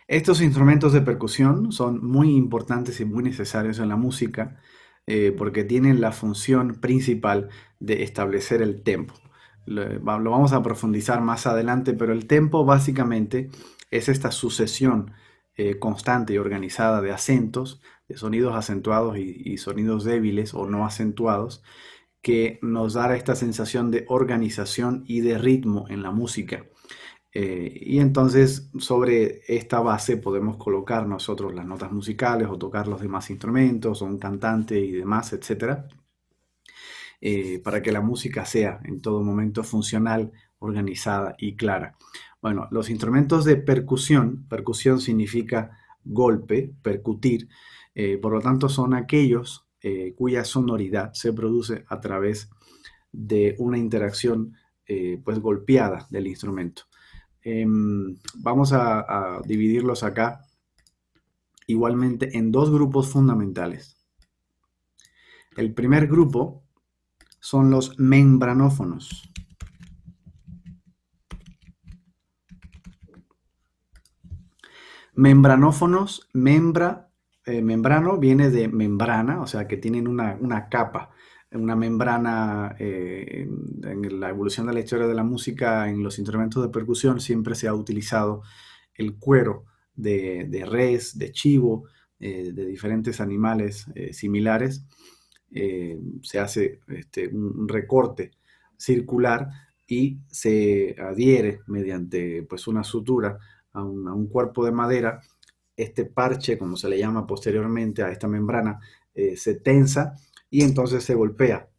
Estos instrumentos de percusión son muy importantes y muy necesarios en la música porque tienen la función principal de establecer el tempo. Lo vamos a profundizar más adelante, pero el tempo básicamente es esta sucesión constante y organizada de acentos, de sonidos acentuados y sonidos débiles o no acentuados, que nos da esta sensación de organización y de ritmo en la música. Y entonces sobre esta base podemos colocar nosotros las notas musicales o tocar los demás instrumentos o un cantante y demás, etcétera, para que la música sea en todo momento funcional, organizada y clara. Bueno, los instrumentos de percusión, percusión significa golpe, percutir, por lo tanto son aquellos cuya sonoridad se produce a través de una interacción pues golpeada del instrumento. Vamos a dividirlos acá igualmente en dos grupos fundamentales. El primer grupo son los membranófonos. Membranófonos, membrano viene de membrana, o sea que tienen una capa, una membrana. En la evolución de la historia de la música, en los instrumentos de percusión, siempre se ha utilizado el cuero de res, de chivo, de diferentes animales similares. Se hace un recorte circular y se adhiere mediante pues, una sutura a un cuerpo de madera. Este parche, como se le llama posteriormente a esta membrana, se tensa y entonces se golpea,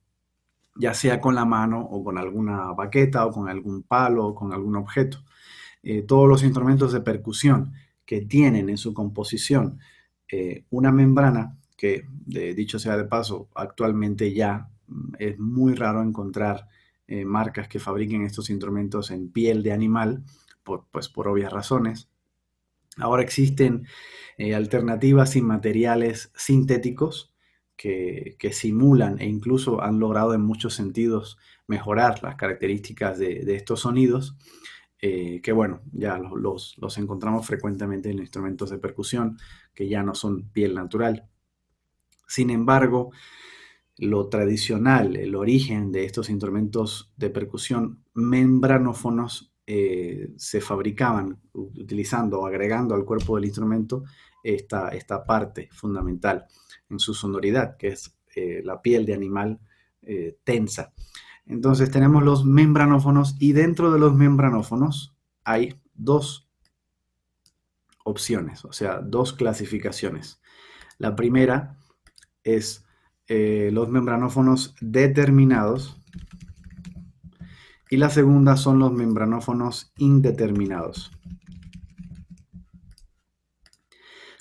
ya sea con la mano o con alguna baqueta o con algún palo o con algún objeto. Todos los instrumentos de percusión que tienen en su composición una membrana, que dicho sea de paso, actualmente ya es muy raro encontrar marcas que fabriquen estos instrumentos en piel de animal, pues por obvias razones. Ahora existen alternativas y materiales sintéticos que simulan e incluso han logrado en muchos sentidos mejorar las características de estos sonidos, que bueno, ya los encontramos frecuentemente en instrumentos de percusión que ya no son piel natural. Sin embargo, lo tradicional, el origen de estos instrumentos de percusión membranófonos se fabricaban utilizando o agregando al cuerpo del instrumento esta parte fundamental en su sonoridad, que es la piel de animal tensa. Entonces tenemos los membranófonos y dentro de los membranófonos hay dos opciones, o sea, dos clasificaciones. La primera es los membranófonos determinados y la segunda son los membranófonos indeterminados.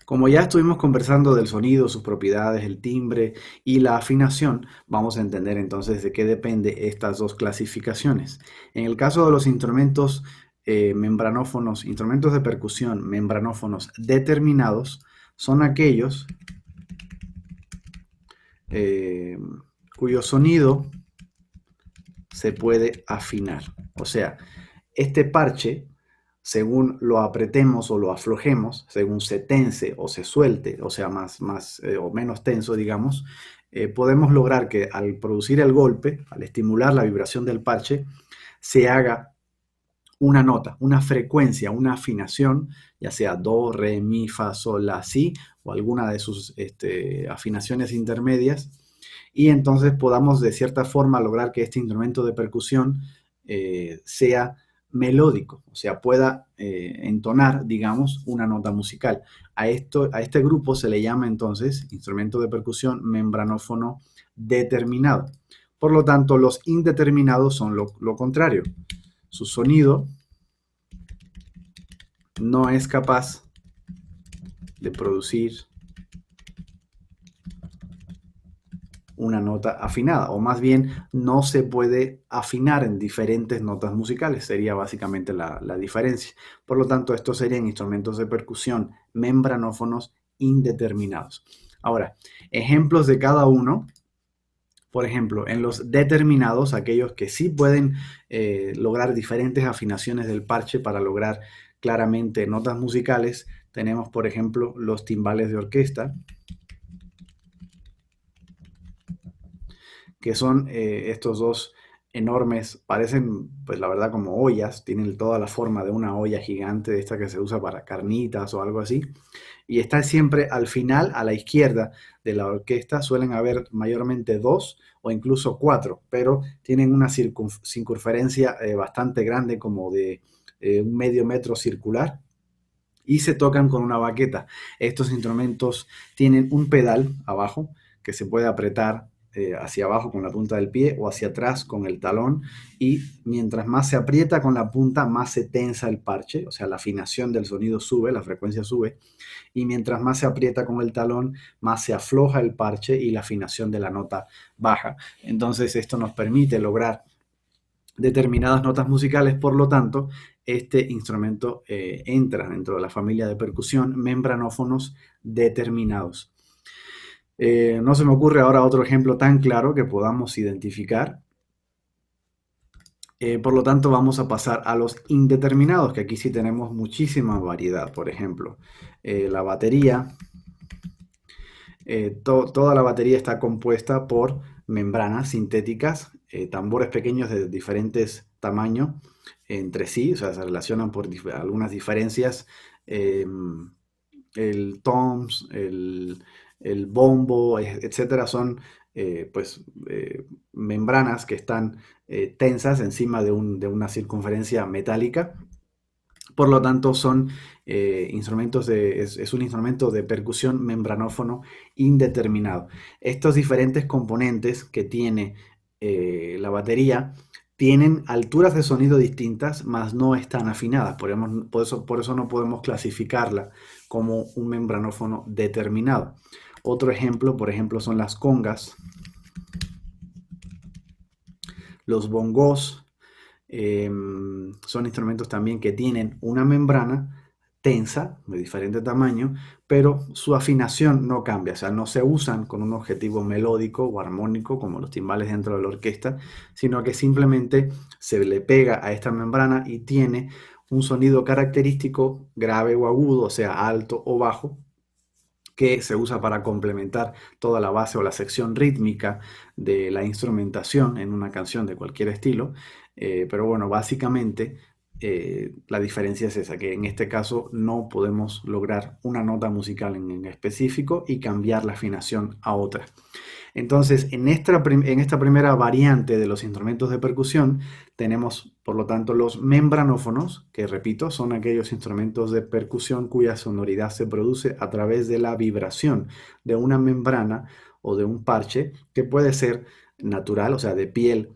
Como ya estuvimos conversando del sonido, sus propiedades, el timbre y la afinación, vamos a entender entonces de qué depende estas dos clasificaciones. En el caso de los instrumentos membranófonos, instrumentos de percusión membranófonos determinados, son aquellos cuyo sonido se puede afinar. O sea, este parche, según lo apretemos o lo aflojemos, según se tense o se suelte, o sea, más o menos tenso, digamos, podemos lograr que al producir el golpe, al estimular la vibración del parche, se haga una nota, una frecuencia, una afinación, ya sea do, re, mi, fa, sol, la, si, o alguna de sus afinaciones intermedias, y entonces podamos de cierta forma lograr que este instrumento de percusión sea melódico, o sea, pueda entonar, digamos, una nota musical. A este grupo se le llama entonces instrumento de percusión membranófono determinado. Por lo tanto, los indeterminados son lo contrario. Su sonido no es capaz de producir una nota afinada, o más bien no se puede afinar en diferentes notas musicales, sería básicamente la diferencia. Por lo tanto, estos serían instrumentos de percusión membranófonos indeterminados. Ahora, ejemplos de cada uno. Por ejemplo, en los determinados, aquellos que sí pueden lograr diferentes afinaciones del parche para lograr claramente notas musicales, tenemos por ejemplo los timbales de orquesta, que son estos dos enormes, parecen pues la verdad como ollas, tienen toda la forma de una olla gigante de esta que se usa para carnitas o algo así, y está siempre al final, a la izquierda de la orquesta, suelen haber mayormente dos o incluso cuatro, pero tienen una circunferencia bastante grande, como de un medio metro circular, y se tocan con una baqueta. Estos instrumentos tienen un pedal abajo que se puede apretar hacia abajo con la punta del pie o hacia atrás con el talón, y mientras más se aprieta con la punta, más se tensa el parche, o sea, la afinación del sonido sube, la frecuencia sube, y mientras más se aprieta con el talón, más se afloja el parche y la afinación de la nota baja. Entonces esto nos permite lograr determinadas notas musicales. Por lo tanto, este instrumento entra dentro de la familia de percusión membranófonos determinados. No se me ocurre ahora otro ejemplo tan claro que podamos identificar. Por lo tanto, vamos a pasar a los indeterminados, que aquí sí tenemos muchísima variedad. Por ejemplo, la batería. Toda la batería está compuesta por membranas sintéticas, tambores pequeños de diferentes tamaños entre sí, o sea, se relacionan por algunas diferencias. El toms, el bombo, etcétera, son pues membranas que están tensas encima de una circunferencia metálica. Por lo tanto, son es un instrumento de percusión membranófono indeterminado. Estos diferentes componentes que tiene la batería tienen alturas de sonido distintas, mas no están afinadas. Por eso no podemos clasificarla como un membranófono determinado. Otro ejemplo, por ejemplo, son las congas, los bongos. Son instrumentos también que tienen una membrana tensa de diferente tamaño, pero su afinación no cambia, o sea, no se usan con un objetivo melódico o armónico como los timbales dentro de la orquesta, sino que simplemente se le pega a esta membrana y tiene un sonido característico, grave o agudo, o sea, alto o bajo, que se usa para complementar toda la base o la sección rítmica de la instrumentación en una canción de cualquier estilo. Pero bueno, básicamente la diferencia es esa, que en este caso no podemos lograr una nota musical en específico y cambiar la afinación a otra. Entonces, en esta primera variante de los instrumentos de percusión, tenemos, por lo tanto, los membranófonos, que repito, son aquellos instrumentos de percusión cuya sonoridad se produce a través de la vibración de una membrana o de un parche, que puede ser natural, o sea, de piel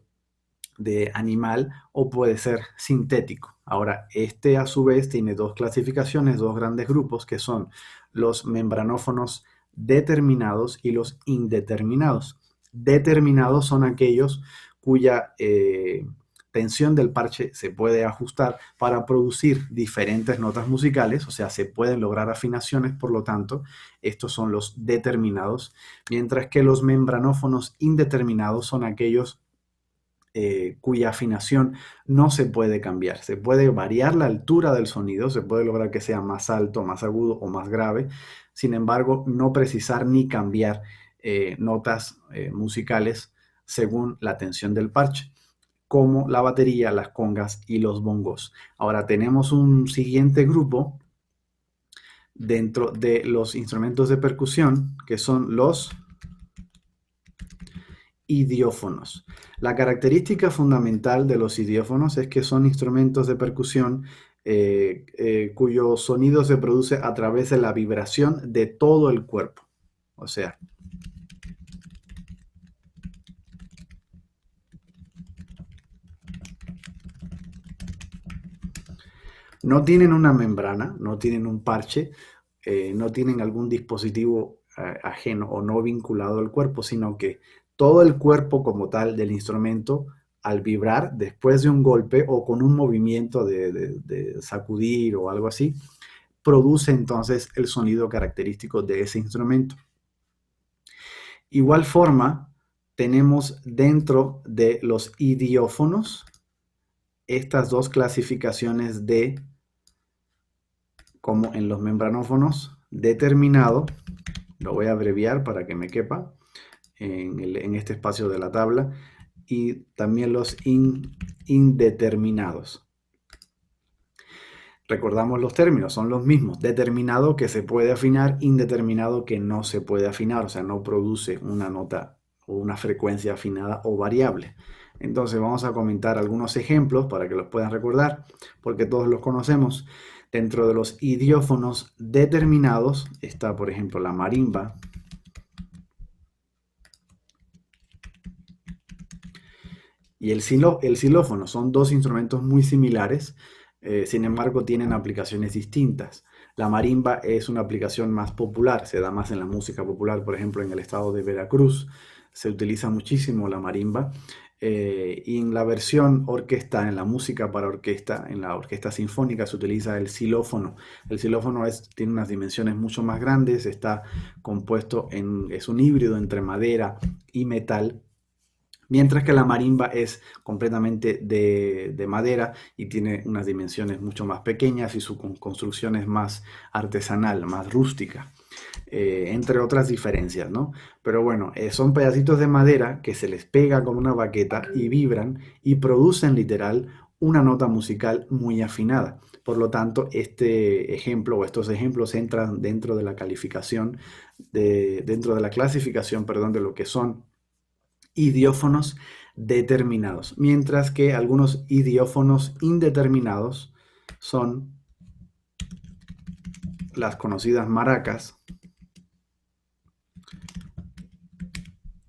de animal, o puede ser sintético. Ahora, este a su vez tiene dos clasificaciones, dos grandes grupos, que son los membranófonos determinados y los indeterminados. Determinados son aquellos cuya tensión del parche se puede ajustar para producir diferentes notas musicales, o sea, se pueden lograr afinaciones. Por lo tanto, estos son los determinados, mientras que los membranófonos indeterminados son aquellos cuya afinación no se puede cambiar. Se puede variar la altura del sonido, se puede lograr que sea más alto, más agudo o más grave. Sin embargo, no precisar ni cambiar notas musicales según la tensión del parche, como la batería, las congas y los bongos. Ahora tenemos un siguiente grupo dentro de los instrumentos de percusión, que son los idiófonos. La característica fundamental de los idiófonos es que son instrumentos de percusión cuyo sonido se produce a través de la vibración de todo el cuerpo. O sea, no tienen una membrana, no tienen un parche, no tienen algún dispositivo ajeno o no vinculado al cuerpo, sino que todo el cuerpo como tal del instrumento, al vibrar después de un golpe o con un movimiento de sacudir o algo así, produce entonces el sonido característico de ese instrumento. Igual forma, tenemos dentro de los idiófonos estas dos clasificaciones de como en los membranófonos determinado, lo voy a abreviar para que me quepa en este espacio de la tabla, y también los indeterminados. Recordamos los términos, son los mismos. Determinado que se puede afinar, indeterminado que no se puede afinar, o sea, no produce una nota o una frecuencia afinada o variable. Entonces vamos a comentar algunos ejemplos para que los puedan recordar, porque todos los conocemos. Dentro de los idiófonos determinados está, por ejemplo, la marimba y el xilófono. Son dos instrumentos muy similares, sin embargo tienen aplicaciones distintas. La marimba es una aplicación más popular, se da más en la música popular, por ejemplo en el estado de Veracruz se utiliza muchísimo la marimba. Y en la versión orquesta, en la música para orquesta, en la orquesta sinfónica se utiliza el xilófono. El xilófono tiene unas dimensiones mucho más grandes, está compuesto es un híbrido entre madera y metal. Mientras que la marimba es completamente de madera y tiene unas dimensiones mucho más pequeñas y su construcción es más artesanal, más rústica, entre otras diferencias, ¿no? Pero bueno, son pedacitos de madera que se les pega con una baqueta y vibran y producen literal una nota musical muy afinada. Por lo tanto, este ejemplo o estos ejemplos entran dentro de la calificación, dentro de la clasificación, perdón, de lo que son idiófonos determinados, mientras que algunos idiófonos indeterminados son las conocidas maracas,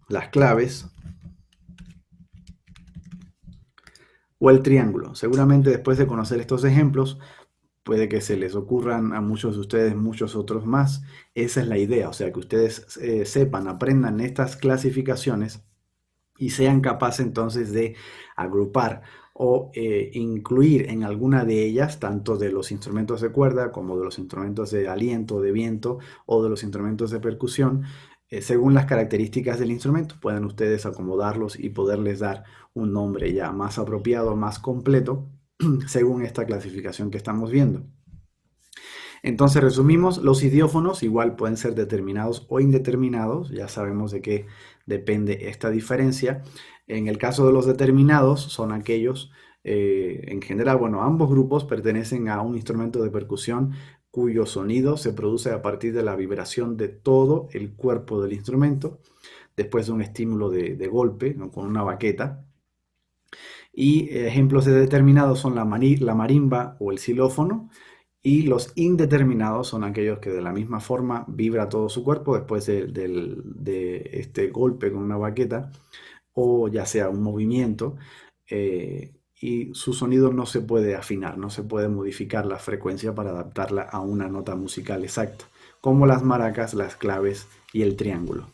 las claves o el triángulo. Seguramente después de conocer estos ejemplos, puede que se les ocurran a muchos de ustedes muchos otros más. Esa es la idea, o sea, que ustedes sepan, aprendan estas clasificaciones y sean capaces entonces de agrupar o incluir en alguna de ellas, tanto de los instrumentos de cuerda como de los instrumentos de aliento, de viento o de los instrumentos de percusión, según las características del instrumento. Pueden ustedes acomodarlos y poderles dar un nombre ya más apropiado, más completo, según esta clasificación que estamos viendo. Entonces resumimos, los idiófonos igual pueden ser determinados o indeterminados, ya sabemos de qué depende esta diferencia. En el caso de los determinados son aquellos, en general, bueno, ambos grupos pertenecen a un instrumento de percusión cuyo sonido se produce a partir de la vibración de todo el cuerpo del instrumento, después de un estímulo de golpe, ¿no?, con una baqueta. Y ejemplos de determinados son la marimba o el xilófono. Y los indeterminados son aquellos que de la misma forma vibra todo su cuerpo después de este golpe con una baqueta o ya sea un movimiento, y su sonido no se puede afinar, no se puede modificar la frecuencia para adaptarla a una nota musical exacta, como las maracas, las claves y el triángulo.